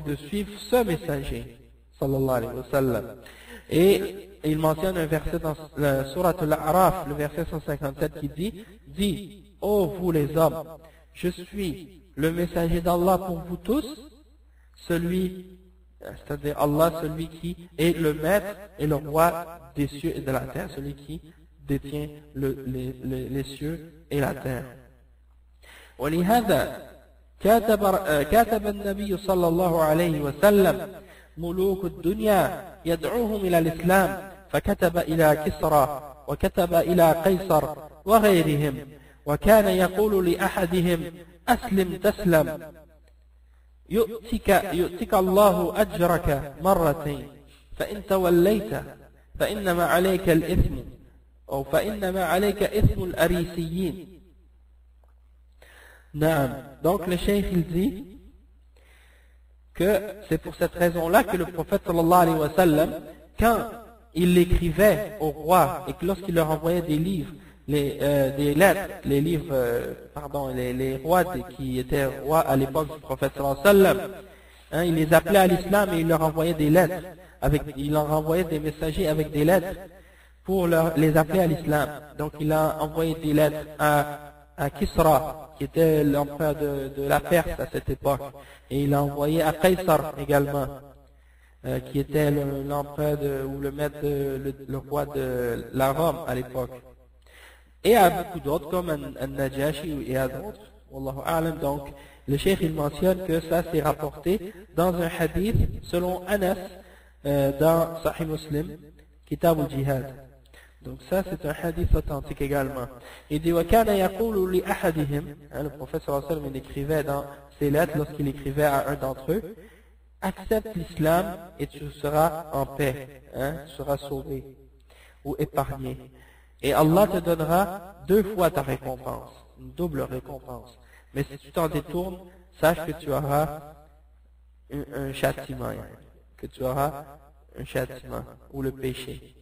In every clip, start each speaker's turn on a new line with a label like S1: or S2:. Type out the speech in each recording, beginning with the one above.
S1: de suivre ce messager, sallallahu alayhi wa sallam. Et il mentionne un verset dans la sourate Al-A'raf, le verset 157 qui dit, dit, ô vous les hommes, je suis le messager d'Allah pour vous tous, celui, c'est-à-dire Allah, celui qui est le maître et le roi des cieux et de la terre, celui qui détient les cieux et la terre. ولهذا كتب النبي صلى الله عليه وسلم ملوك الدنيا يدعوهم إلى الإسلام فكتب إلى كسرى وكتب إلى قيصر وغيرهم وكان يقول لأحدهم أسلم تسلم يؤتك الله أجرك مرتين فإن توليت فإنما عليك الإثم أو فإنما عليك إثم الأريسيين. Donc le cheikh il dit que c'est pour cette raison-là que le prophète sallallahu alayhi wa sallam, quand il écrivait au roi et que lorsqu'il leur envoyait des livres, des lettres, les livres, les rois qui étaient rois à l'époque du prophète sallallahu alayhi wa sallam, hein, il les appelait à l'islam et il leur envoyait des lettres, il leur envoyait des messagers avec des lettres pour les appeler à l'islam. Donc il a envoyé des lettres à Kisra, qui était l'empereur de la Perse à cette époque, et il a envoyé à Qaysar également, qui était l'empereur ou le maître, le roi de la Rome à l'époque, et à beaucoup d'autres comme An-Najashi et à d'autres. Wallahu a'lam. Donc le cheikh il mentionne que ça s'est rapporté dans un hadith selon Anas dans Sahih Muslim, Kitab al-Jihad. Donc ça c'est un hadith authentique également. Il dit وَكَانَ يَقُولُ لِأَحَدِهِمْ, le prophète sallallahu alayhi wa sallam écrivait dans ses lettres lorsqu'il écrivait à un d'entre eux, accepte l'islam et tu seras en paix, hein, tu seras sauvé ou épargné. Et Allah te donnera 2 fois ta récompense, une double récompense. Mais si tu t'en détournes, sache que tu auras un châtiment, ou le péché.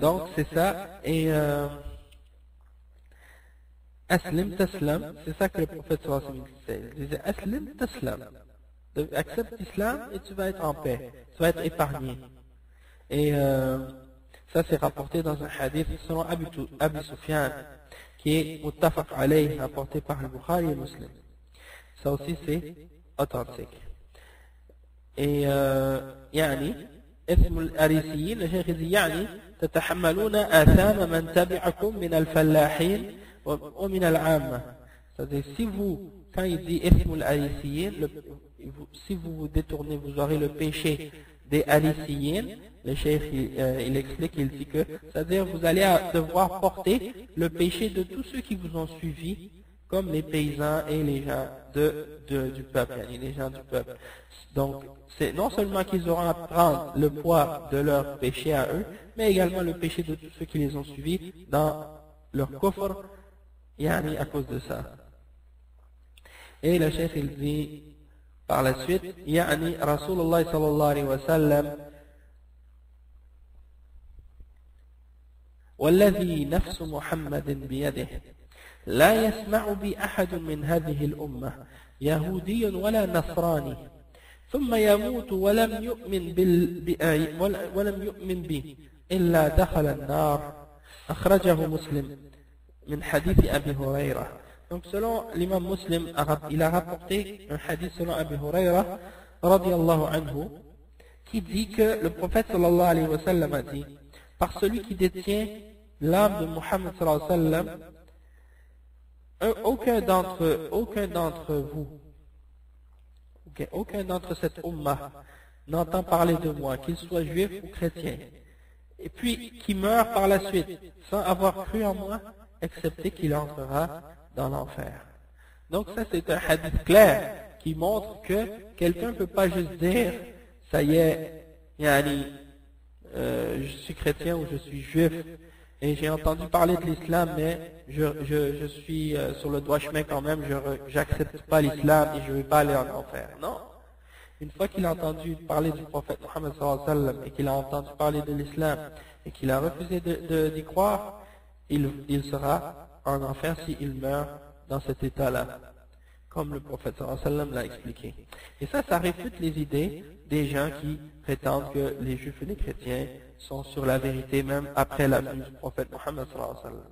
S1: Donc c'est ça, et Aslim Taslam, c'est ça que le prophète sallallahu alayhi wa sallam disait, Aslim Taslam, accepte l'islam et tu vas être en paix, tu vas être épargné. Et ça c'est rapporté dans un hadith selon Abi Sufyan, qui est muttafaq alayh, rapporté par le Bukhari et Muslim. Ça aussi c'est authentique. Et يعني اسم الأريسيين الشيخ يعني تتحملون آثام من تبعكم من الفلاحين ومن العامة. C'est-à-dire si vous, quand il dit اسم الأريسيين, si vous vous détournez, vous aurez le péché des Arisiyin. Le cheikh il explique, il dit que, c'est-à-dire vous allez devoir porter le péché de tous ceux qui vous ont suivis, comme les paysans et les gens du peuple, les gens du peuple. Donc, c'est non seulement qu'ils auront à prendre le poids de leur péché à eux, mais également le péché de tous ceux qui les ont suivis dans leur kufr, à cause de ça. Et le cheikh il dit par la suite, Rasulullah sallallahu alayhi wa sallam, والذي نفس محمد بيده لا يسمع بي أحد من هذه الأمة يهودي ولا نصراني ثم يموت ولم يؤمن بي إلا دخل النار أخرجه مسلم من حديث أبي هريرة. Donc selon l'imam Muslim, il a rapporté un hadith selon Abi Huraira radiyallahu anhu, qui dit que le prophète sallallahu alayhi wa sallam a dit, par celui qui détient l'âme de Muhammad sallallahu alayhi wa sallam, aucun d'entre vous, aucun d'entre cette ummah n'entend parler de moi, qu'il soit juif ou chrétien, et puis qui meurt par la suite sans avoir cru en moi, excepté qu'il entrera dans l'enfer. Donc ça c'est un hadith clair qui montre que quelqu'un ne peut pas juste dire ça y est, je suis chrétien ou je suis juif et j'ai entendu parler de l'islam mais je suis sur le droit chemin quand même, j'accepte pas l'islam et je ne vais pas aller en enfer. Non. Une fois qu'il a entendu parler du prophète Muhammad sallallahu alayhi wa sallam et qu'il a entendu parler de l'islam et qu'il a refusé d'y croire, il sera en enfer s'il meurt dans cet état-là. comme le prophète sallallahu alayhi wa sallam l'a expliqué. Et ça réfute les idées des gens qui prétendent que les juifs et les chrétiens sont sur la vérité même après la venue du prophète Mohammed sallallahu alayhi wa sallam.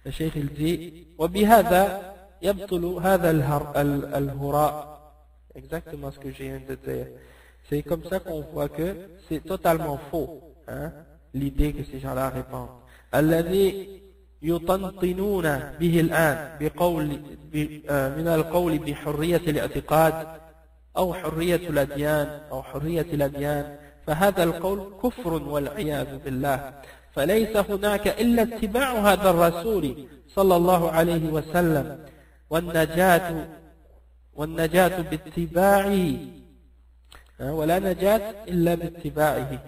S1: Le cheikh il dit وبهذا يبطل هذا الهراء. Exactement ce que j'ai viens de dire. C'est comme ça qu'on voit que c'est totalement faux, hein, l'idée que ces gens-là répandent. الذي يطنطنون به الآن بقول من القول بحرية الاعتقاد أو حرية الأديان أو حرية الأديان فهذا القول كفر والعياذ بالله. فليس هناك إلا اتباع هذا الرسول صلى الله عليه وسلم والنجاة باتباعه ولا نجاة إلا باتباعه.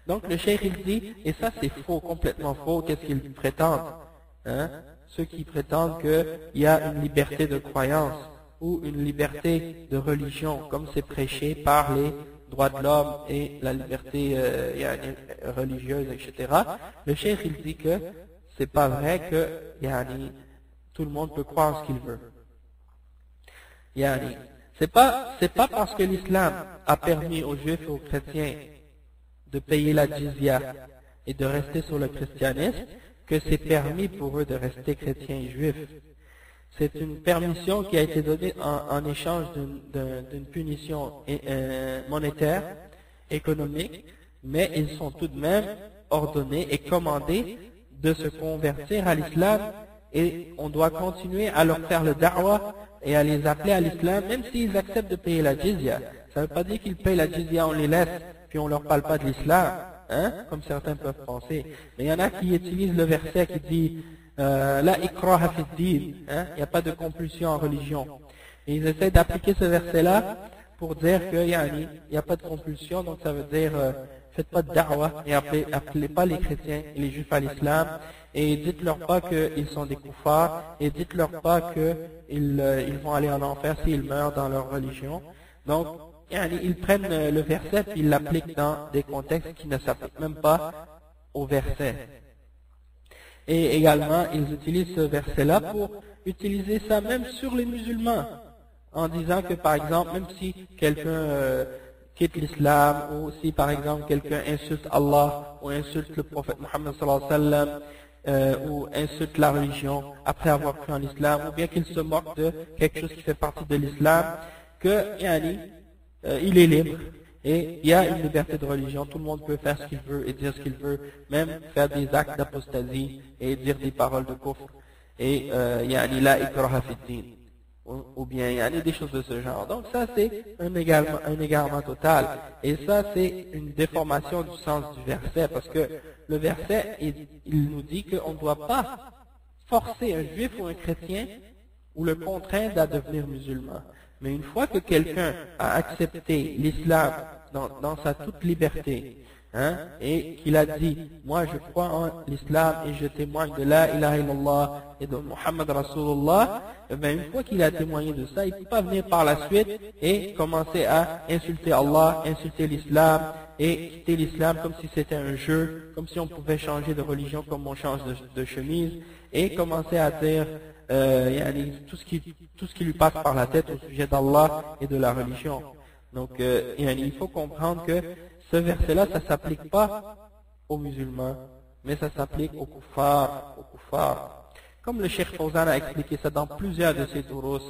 S1: Donc le cheikh il dit, et ça c'est faux, complètement faux, qu'est-ce qu'ils prétendent, hein? Ceux qui prétendent qu'il y a une liberté de croyance ou une liberté de religion, comme c'est prêché par les droits de l'homme et la liberté religieuse, etc. Le cheikh il dit que c'est pas vrai que tout le monde peut croire ce qu'il veut. C'est pas parce que l'islam a permis aux juifs et aux chrétiens de payer la jizya et de rester sur le christianisme que c'est permis pour eux de rester chrétiens et juifs. C'est une permission qui a été donnée en échange d'une punition monétaire, économique, mais ils sont tout de même ordonnés et commandés de se convertir à l'islam, et on doit continuer à leur faire le da'wah et à les appeler à l'islam, même s'ils acceptent de payer la jizya. Ça ne veut pas dire qu'ils payent la jizya, on les laisse, puis on ne leur parle pas de l'islam, hein, comme certains peuvent penser. Mais il y en a qui utilisent le verset qui dit La ikraha fi din, il n'y a pas de compulsion en religion. Et ils essaient d'appliquer ce verset-là pour dire qu'il n'y a pas de compulsion, donc ça veut dire faites pas de da'wah et appelez pas les chrétiens et les juifs à l'islam, et dites-leur pas qu'ils sont des koufars, et dites-leur pas qu'ils vont aller en enfer s'ils meurent dans leur religion. Donc, ils prennent le verset et ils l'appliquent dans des contextes qui ne s'appliquent même pas au verset. Et également, ils utilisent ce verset-là pour utiliser ça même sur les musulmans, en disant que par exemple, même si quelqu'un quitte l'islam, ou si par exemple quelqu'un insulte Allah, ou insulte le prophète Mohammed sallallahu alayhi wa sallam, ou insulte la religion après avoir cru en l'islam, ou bien qu'il se moque de quelque chose qui fait partie de l'islam, que il est libre et il y a une liberté de religion, tout le monde peut faire ce qu'il veut et dire ce qu'il veut, même faire des actes d'apostasie et dire des paroles de kufr, et la ikraha fi din, ou bien des choses de ce genre. Donc ça c'est un égarement total, et ça c'est une déformation du sens du verset, parce que le verset il nous dit qu'on ne doit pas forcer un juif ou un chrétien ou le contraindre à devenir musulman. Mais une fois que quelqu'un a accepté l'islam dans sa toute liberté, et qu'il a dit, moi je crois en l'islam et je témoigne de la ilaha illallah et de Muhammad Rasulullah, une fois qu'il a témoigné de ça, il ne peut pas venir par la suite et commencer à insulter Allah, insulter l'islam, et quitter l'islam comme si c'était un jeu, comme si on pouvait changer de religion comme on change de chemise, et commencer à dire tout ce qui lui passe par la tête au sujet d'Allah et de la religion. Donc il faut comprendre que ce verset-là, ça ne s'applique pas aux musulmans, mais ça s'applique aux kuffars. Comme le Cheikh Fawzan a expliqué ça dans plusieurs de ses durus,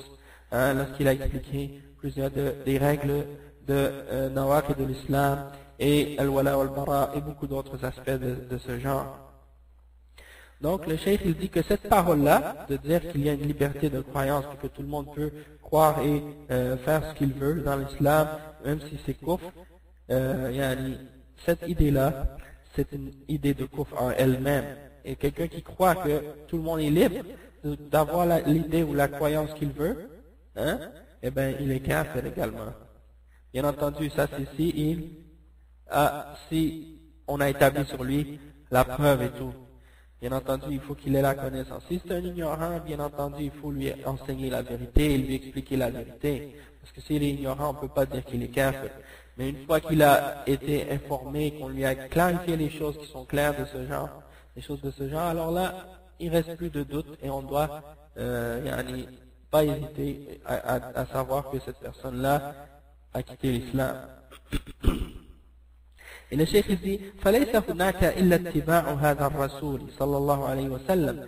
S1: lorsqu'il a expliqué plusieurs des règles de Nawaq et de l'islam, et al-wala wal-bara, et beaucoup d'autres aspects de ce genre. Donc le cheikh il dit que cette parole-là, de dire qu'il y a une liberté de croyance, que tout le monde peut croire et faire ce qu'il veut dans l'islam, même si c'est kufr, cette idée-là, c'est une idée de kufr en elle-même. Et quelqu'un qui croit que tout le monde est libre d'avoir l'idée ou la croyance qu'il veut, il est kafir également. Bien entendu, ça c'est si on a établi sur lui la preuve et tout. Bien entendu, il faut qu'il ait la connaissance. Si c'est un ignorant, bien entendu, il faut lui enseigner la vérité et lui expliquer la vérité. Parce que s'il est ignorant, on ne peut pas dire qu'il est kafir. Mais une fois qu'il a été informé, qu'on lui a clarifié les choses qui sont claires de ce genre, les choses de ce genre, alors là, il ne reste plus de doute et on doit pas hésiter à savoir que cette personne-là a quitté l'islam. Et le cheikh dit فليس هناك إلا اتباع هذا الرسول صلى الله عليه وسلم